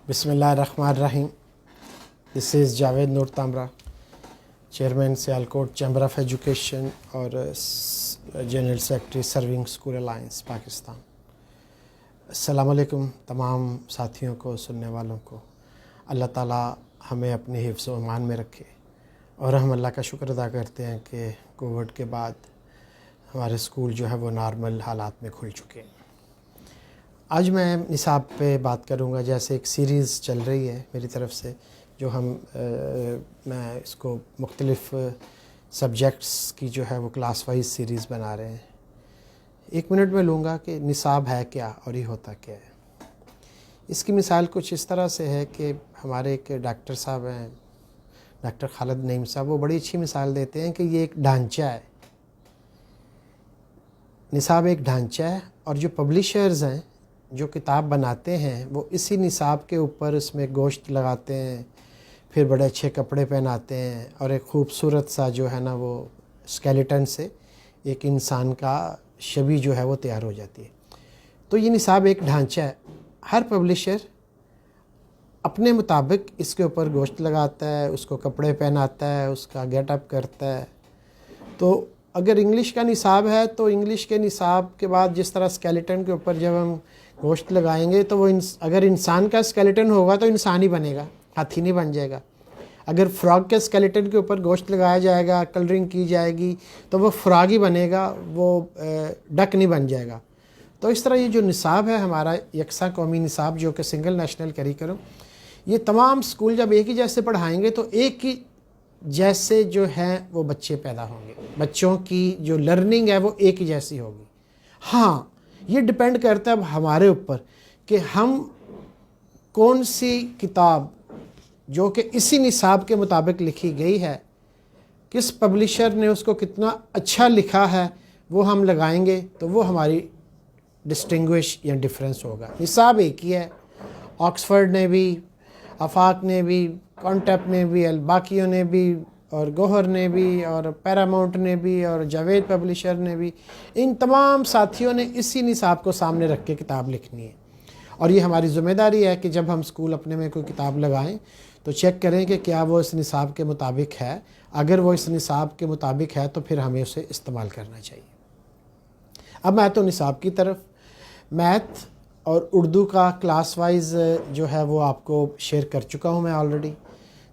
बिस्मिल्लाहिर्रहमानिर्रहीम। This is Javed Noor Tamra, chairman Sialkot chamber of education और general secretary serving school alliance Pakistan. अस्सलाम वालेकुम तमाम साथियों को, सुनने वालों को। अल्लाह ताला हमें अपने हिफ्ज़ व ईमान में रखे और हम अल्लाह का शुक्र अदा करते हैं कि कोविड के बाद हमारे स्कूल जो है वो नॉर्मल हालात में खुल चुके हैं। आज मैं निसाब पे बात करूंगा। जैसे एक सीरीज़ चल रही है मेरी तरफ से, जो मैं इसको मुख्तलिफ़ सब्जेक्ट्स की जो है वो क्लास वाइज सीरीज़ बना रहे हैं। 1 मिनट में लूँगा कि निसाब है क्या और ये होता क्या है। इसकी मिसाल कुछ इस तरह से है कि हमारे एक डॉक्टर साहब हैं, डॉक्टर खालिद नईम साहब, वो बड़ी अच्छी मिसाल देते हैं कि ये एक ढांचा है। निसाब एक ढांचा है और जो पब्लिशर्स हैं, जो किताब बनाते हैं, वो इसी निसाब के ऊपर इसमें गोश्त लगाते हैं, फिर बड़े अच्छे कपड़े पहनाते हैं और एक ख़ूबसूरत सा जो है ना वो स्केलेटन से एक इंसान का छवि जो है वो तैयार हो जाती है। तो ये निसाब एक ढांचा है। हर पब्लिशर अपने मुताबिक इसके ऊपर गोश्त लगाता है, उसको कपड़े पहनाता है, उसका गेटअप करता है। तो अगर इंग्लिश का निसाब है तो इंग्लिश के निसाब के बाद जिस तरह स्केलेटन के ऊपर जब हम गोश्त लगाएंगे तो वो अगर इंसान का स्केलेटन होगा तो इंसान ही बनेगा, हाथी नहीं बन जाएगा। अगर फ्रॉग के स्केलेटन के ऊपर गोश्त लगाया जाएगा, कलरिंग की जाएगी, तो वो फ्रॉग ही बनेगा, वो डक नहीं बन जाएगा। तो इस तरह ये जो निसाब है हमारा यकसा कौमी निसाब, जो कि सिंगल नेशनल करिकुलम, ये तमाम स्कूल जब एक ही जैसे पढ़ाएंगे तो एक ही जैसे जो है वो बच्चे पैदा होंगे, बच्चों की जो लर्निंग है वो एक ही जैसी होगी। हाँ, ये डिपेंड करता है अब हमारे ऊपर कि हम कौन सी किताब जो कि इसी निसाब के मुताबिक लिखी गई है, किस पब्लिशर ने उसको कितना अच्छा लिखा है, वो हम लगाएंगे तो वो हमारी डिस्टिंग्विश या डिफरेंस होगा। निसाब एक ही है। ऑक्सफर्ड ने भी, आफाक ने भी, कॉन्टेप ने भी, अलबाकियों ने भी, और गौहर ने भी, और पैरामाउंट ने भी, और जावेद पब्लिशर ने भी, इन तमाम साथियों ने इसी निसाब को सामने रख के किताब लिखनी है। और ये हमारी ज़िम्मेदारी है कि जब हम स्कूल अपने में कोई किताब लगाएं तो चेक करें कि क्या वो इस निसाब के मुताबिक है। अगर वो इस निसाब के मुताबिक है तो फिर हमें उसे इस्तेमाल करना चाहिए। अब मैं तो निसाब की तरफ, मैथ और उर्दू का क्लास वाइज जो है वो आपको शेयर कर चुका हूँ मैं ऑलरेडी।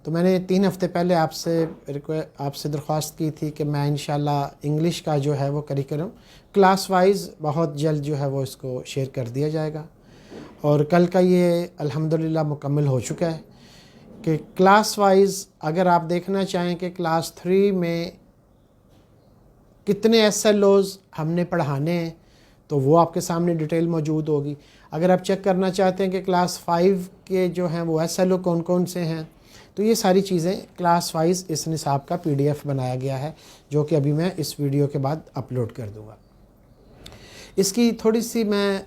तो मैंने 3 हफ़्ते पहले आपसे दरख्वास्त की थी कि मैं इंशाल्लाह इंग्लिश का जो है वो करिकुलम क्लास वाइज बहुत जल्द जो है वो इसको शेयर कर दिया जाएगा। और कल का ये अल्हम्दुलिल्लाह मुकम्मल हो चुका है कि क्लास वाइज अगर आप देखना चाहें कि क्लास 3 में कितने SLOs हमने पढ़ाने हैं तो वो आपके सामने डिटेल मौजूद होगी। अगर आप चेक करना चाहते हैं कि क्लास 5 के जो हैं वो SLO कौन कौन से हैं, तो ये सारी चीज़ें क्लास वाइज इस निसाब का PDF बनाया गया है, जो कि अभी मैं इस वीडियो के बाद अपलोड कर दूँगा। इसकी थोड़ी सी मैं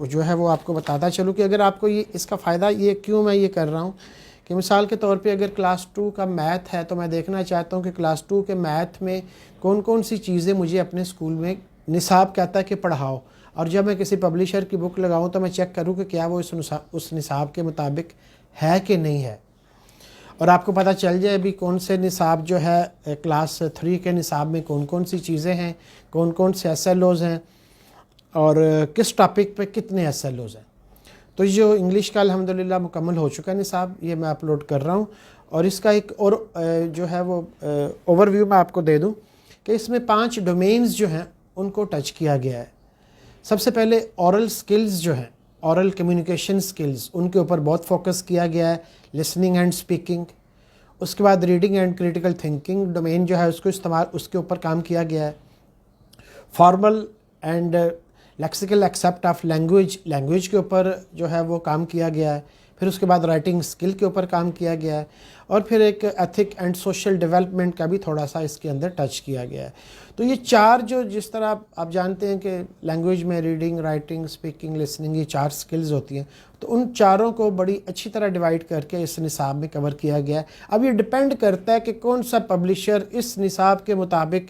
जो है वो आपको बताता चलूँ कि अगर आपको ये इसका फ़ायदा ये क्यों मैं ये कर रहा हूँ कि मिसाल के तौर पे अगर क्लास 2 का मैथ है तो मैं देखना चाहता हूँ कि क्लास 2 के मैथ में कौन कौन सी चीज़ें मुझे अपने स्कूल में निसाब कहता है कि पढ़ाओ। और जब मैं किसी पब्लिशर की बुक लगाऊँ तो मैं चेक करूँ कि क्या वो उस निसाब के मुताबिक है कि नहीं है। और आपको पता चल जाए भी कौन से निसाब जो है क्लास 3 के निसाब में कौन कौन सी चीज़ें हैं, कौन कौन से SLOs हैं और किस टॉपिक पे कितने SLOs हैं। तो जो इंग्लिश का अल्हम्दुलिल्लाह मुकम्मल हो चुका है निसाब, ये मैं अपलोड कर रहा हूँ। और इसका एक और जो है वो ओवरव्यू मैं आपको दे दूँ कि इसमें 5 डोमेन्स जो हैं उनको टच किया गया है। सबसे पहले ऑरल स्किल्स जो हैं, ऑरल कम्युनिकेशन स्किल्स, उनके ऊपर बहुत फोकस किया गया है, लिसनिंग एंड स्पीकिंग। उसके बाद reading and critical thinking domain जो है उसके ऊपर काम किया गया है। Formal and lexical except of language के ऊपर जो है वो काम किया गया है। फिर उसके बाद राइटिंग स्किल के ऊपर काम किया गया है और फिर एक एथिक एंड सोशल डेवलपमेंट का भी थोड़ा सा इसके अंदर टच किया गया है। तो ये 4 जो जिस तरह आप जानते हैं कि लैंग्वेज में रीडिंग, राइटिंग, स्पीकिंग, लिसनिंग, ये 4 स्किल्स होती हैं, तो उन चारों को बड़ी अच्छी तरह डिवाइड करके इस निसाब में कवर किया गया है। अब ये डिपेंड करता है कि कौन सा पब्लिशर इस निसाब के मुताबिक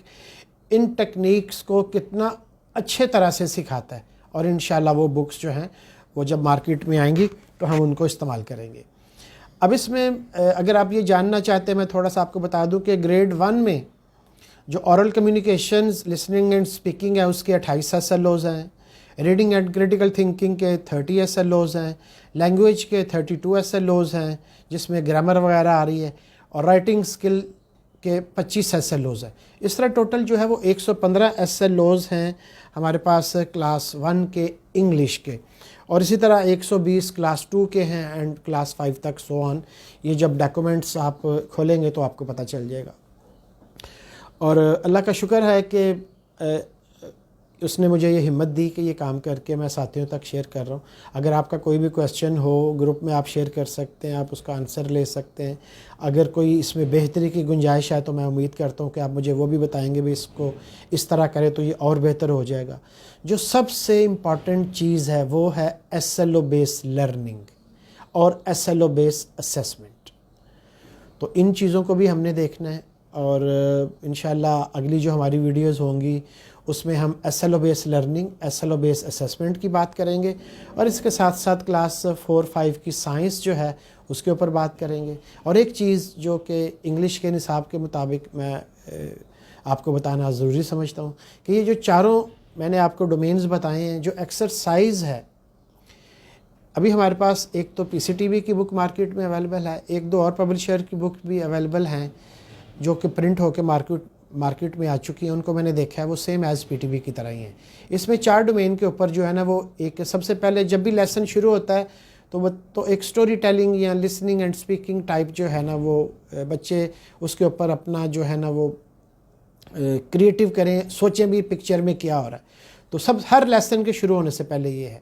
इन टेक्निक्स को कितना अच्छे तरह से सिखाता है। और इंशाल्लाह वो बुक्स जो हैं वो जब मार्केट में आएंगी تو ہم ان کو استعمال کریں گے۔ اب اس میں اگر آپ یہ جاننا چاہتے ہیں، میں تھوڑا سا آپ کو بتا دوں کہ گریڈ 1 میں جو oral communications, listening and speaking ہے، اس کے 28 SLOs ہیں، ریڈنگ اینڈ کریٹیکل تھنکنگ کے 30 SLOs ہیں، لینگویج کے 32 SLOs ہیں جس میں گرامر وغیرہ آ رہی ہے، اور رائٹنگ اسکل کے 25 SLOs ہیں۔ اس طرح ٹوٹل جو ہے وہ 115 SLOs ہیں ہمارے پاس کلاس 1 کے انگلش کے، اور اسی طرح 120 کلاس 2 کے ہیں اینڈ کلاس 5 تک سو آن۔ یہ جب ڈاکومنٹس آپ کھولیں گے تو آپ کو پتہ چل جائے گا۔ اور اللہ کا شکر ہے کہ اس نے مجھے یہ ہمت دی کہ یہ کام کر کے میں ساتھیوں تک شیئر کر رہا ہوں۔ اگر آپ کا کوئی بھی کویسچن ہو گروپ میں آپ شیئر کر سکتے ہیں، آپ اس کا آنسر لے سکتے ہیں۔ اگر کوئی اس میں بہتری کی گنجائش ہے تو میں امید کرتا ہوں کہ آپ مجھے وہ بھی بتائیں گے بھی اس کو اس طرح کرے تو یہ اور بہتر ہو جائے گا۔ جو سب سے امپورٹنٹ چیز ہے وہ ہے SLO بیس لرننگ اور SLO بیس اسیسمنٹ۔ تو ان چیزوں کو بھی ہم نے دیکھنا ہے، اور انشاءاللہ اگلی جو ہماری ویڈیوز ہوں گی اس میں ہم SLO بیس لرننگ، SLO بیس اسیسمنٹ کی بات کریں گے، اور اس کے ساتھ ساتھ کلاس 4-5 کی سائنس جو ہے اس کے اوپر بات کریں گے۔ اور ایک چیز جو کہ انگلش کے نصاب کے مطابق میں آپ کو بتانا ضروری سمجھتا ہوں کہ یہ جو چاروں میں نے آپ کو ڈومینز بتائے ہیں، جو ایکسرسائز ہے، ابھی ہمارے پاس ایک تو PCTV کی بک مارکیٹ میں اویلیبل ہے، ایک دو اور پبلشر کی بک بھی اویلیبل ہیں جو کہ پرنٹ ہو کے مارکیٹ میں آ چکی ہیں، ان کو میں نے دیکھا ہے وہ سیم ایز PTV کی طرح ہی ہیں۔ اس میں 4 ڈومین کے اوپر جو ہے نا وہ ایک سب سے پہلے جب بھی لیسن شروع ہوتا ہے تو ایک سٹوری ٹیلنگ یا لسننگ اینڈ اسپیکنگ ٹائپ جو ہے نا وہ بچے اس کے اوپر اپنا جو ہے نا وہ کریٹیو کریں، سوچیں بھی پکچر میں کیا ہو رہا ہے۔ تو ہر لیسن کے شروع ہونے سے پہلے یہ ہے۔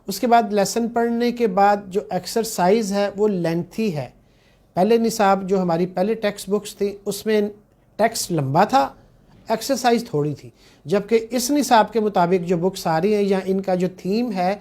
اس کے بعد لیسن پڑھنے کے بعد جو ایکسرسائز ہے وہ لینتھی ہے۔ پہلے نصاب جو ہماری پہلے ٹیکسٹ بکس تھی اس میں ٹیکسٹ لمبا تھا، ایکسرسائز تھوڑی تھی، جبکہ اس نصاب کے مطابق جو بکس آ رہی ہیں یا ان کا جو تھیم ہے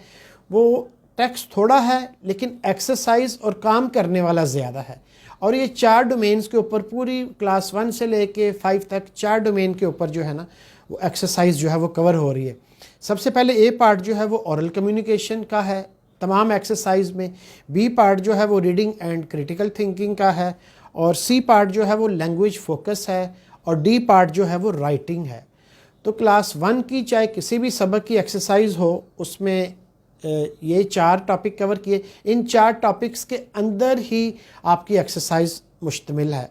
وہ ٹیکسٹ تھوڑا ہے لیکن ایکسرسائز اور کام کرنے والا زیادہ ہے۔ اور یہ 4 ڈومینز کے اوپر پوری کلاس 1 سے لے کے 5 تک 4 ڈومین کے اوپر جو ہے نا وہ ایکسرسائز جو ہے وہ کور ہو رہی ہے۔ سب سے پہلے A پارٹ جو ہے وہ اورل کمیونیکیشن کا ہے تمام ایکسرسائز میں، B پارٹ جو ہے وہ ریڈنگ اینڈ کریٹیکل تھنکنگ کا ہے، اور C پارٹ جو ہے وہ لینگویج فوکس ہے، اور D پارٹ جو ہے وہ رائٹنگ ہے۔ تو کلاس 1 کی چاہے کسی بھی سبق کی ایکسرسائز ہو اس میں یہ 4 ٹاپک کور کیے، ان 4 ٹاپکس کے اندر ہی آپ کی ایکسرسائز مشتمل ہے۔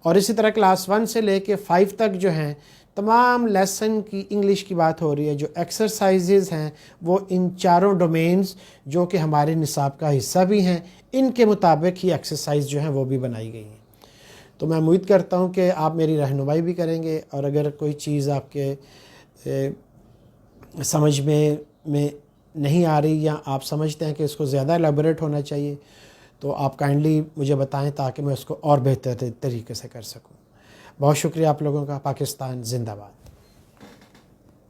اور اسی طرح کلاس 1 سے لے کے 5 تک جو ہیں تمام لیسن کی انگلش کی بات ہو رہی ہے، جو ایکسرسائزز ہیں وہ ان 4 ڈومینز جو کہ ہمارے نصاب کا حصہ بھی ہیں ان کے مطابق ہی ایکسرسائز جو ہیں وہ بھی بنائی گئی ہیں۔ تو میں امید کرتا ہوں کہ آپ میری رہنمائی بھی کریں گے، اور اگر کوئی چیز آپ کے سمجھ میں نہیں آ رہی یا آپ سمجھتے ہیں کہ اس کو زیادہ ایلیبوریٹ ہونا چاہیے تو آپ کائنڈلی مجھے بتائیں تاکہ میں اس کو اور بہتر طریقے سے کر سکوں۔ بہت شکریہ آپ لوگوں کا۔ پاکستان زندہ باد۔